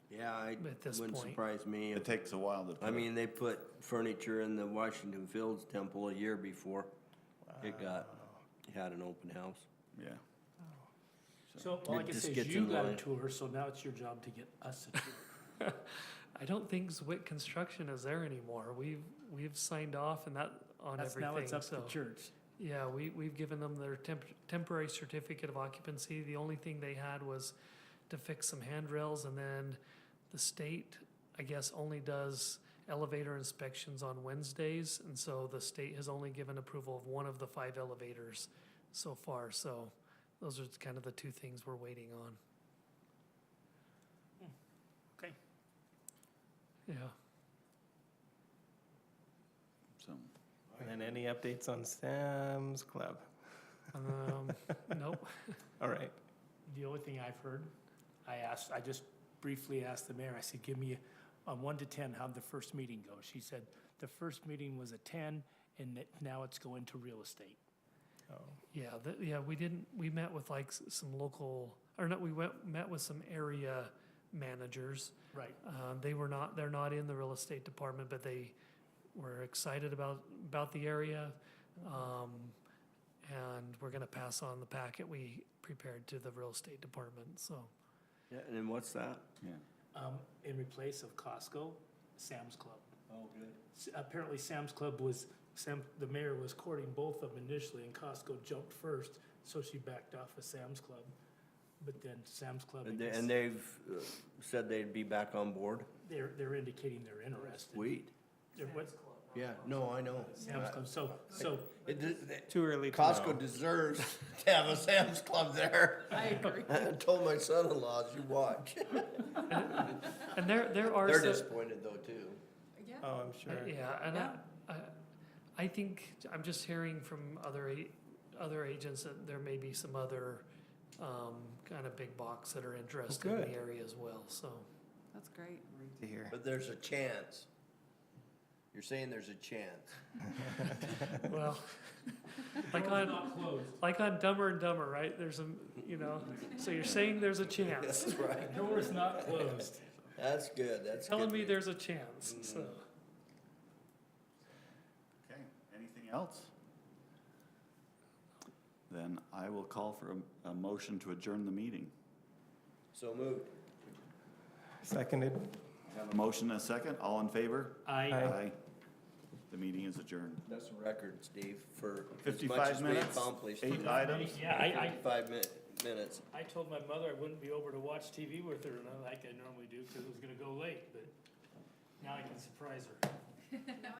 Speaker 2: Yeah,
Speaker 6: At this
Speaker 2: wouldn't
Speaker 6: point.
Speaker 2: surprise me.
Speaker 5: It takes a while to.
Speaker 2: I mean, they put furniture in the Washington Fields Temple a year before it had an open house.
Speaker 5: Yeah.
Speaker 3: So, well, like I
Speaker 2: It just
Speaker 3: said,
Speaker 2: gets
Speaker 3: you
Speaker 2: in
Speaker 3: got a
Speaker 2: line.
Speaker 3: tour, so now it's your job to get us a tour.
Speaker 6: I don't think Zwick Construction is there anymore. We've signed off and that on
Speaker 3: That's
Speaker 6: everything.
Speaker 3: now it's up to
Speaker 6: so,
Speaker 3: the church.
Speaker 6: yeah, we've given them their temporary certificate of occupancy. The only thing they had was to fix some handrails, and then the state, I guess, only does elevator inspections on Wednesdays, and so the state has only given approval of one of the 5 elevators so far. So those are kind of the 2 things we're waiting on.
Speaker 3: Okay.
Speaker 6: Yeah.
Speaker 5: So,
Speaker 8: And then any updates on Sam's Club?
Speaker 6: Nope.
Speaker 8: All right.
Speaker 3: The only thing I've heard, I just briefly asked the mayor, I said, give me on 1 to 10, how'd the first meeting go? She said, the first meeting was a 10, and that now it's going to real estate.
Speaker 6: Yeah, we met with like some local, met with some area managers.
Speaker 3: Right.
Speaker 6: They're not in the real estate department, but they were excited about the area. And we're gonna pass on the packet we prepared to the real estate department, so.
Speaker 2: Yeah, and then what's that?
Speaker 5: yeah.
Speaker 3: In replace of Costco, Sam's Club.
Speaker 2: Oh, good.
Speaker 3: Apparently Sam's Club was the mayor was courting both of them initially, and Costco jumped first, so she backed off of Sam's Club. But then Sam's Club, I guess,
Speaker 2: And they've said they'd be back on board?
Speaker 3: they're indicating they're interested.
Speaker 2: Sweet.
Speaker 3: They're what,
Speaker 2: Yeah, no, I know.
Speaker 3: Sam's Club, so
Speaker 2: Too early to know. Costco deserves to have a Sam's Club there.
Speaker 7: I agree.
Speaker 2: I told my son-in-law, you watch.
Speaker 6: And there are
Speaker 2: They're
Speaker 6: some,
Speaker 2: disappointed though, too.
Speaker 7: Yeah.
Speaker 8: Oh, I'm sure.
Speaker 6: yeah, and
Speaker 7: Yeah.
Speaker 6: I think, I'm just hearing from other agents that there may be some other, kind of big box that are interested in
Speaker 8: good.
Speaker 6: the area as well, so.
Speaker 7: That's great.
Speaker 8: To hear.
Speaker 2: But there's a chance. You're saying there's a chance.
Speaker 6: Well, like on Dumber and Dumber, right? There's a, so you're saying there's a chance.
Speaker 2: That's right.
Speaker 3: door's not closed.
Speaker 2: That's good, that's good.
Speaker 6: Telling me there's a chance, so.
Speaker 5: Okay, anything else? Then I will call for a motion to adjourn the meeting.
Speaker 2: So moved.
Speaker 8: Seconded.
Speaker 5: Have a motion and a second, all in favor?
Speaker 3: I,
Speaker 5: The meeting is adjourned.
Speaker 2: That's a record, Steve, for as much
Speaker 5: 55
Speaker 2: as we
Speaker 5: minutes,
Speaker 2: accomplished.
Speaker 5: 8 items.
Speaker 3: yeah, I
Speaker 2: 55 minutes.
Speaker 3: I told my mother I wouldn't be over to watch TV with her like I normally do, because it was gonna go late, but now I can surprise her.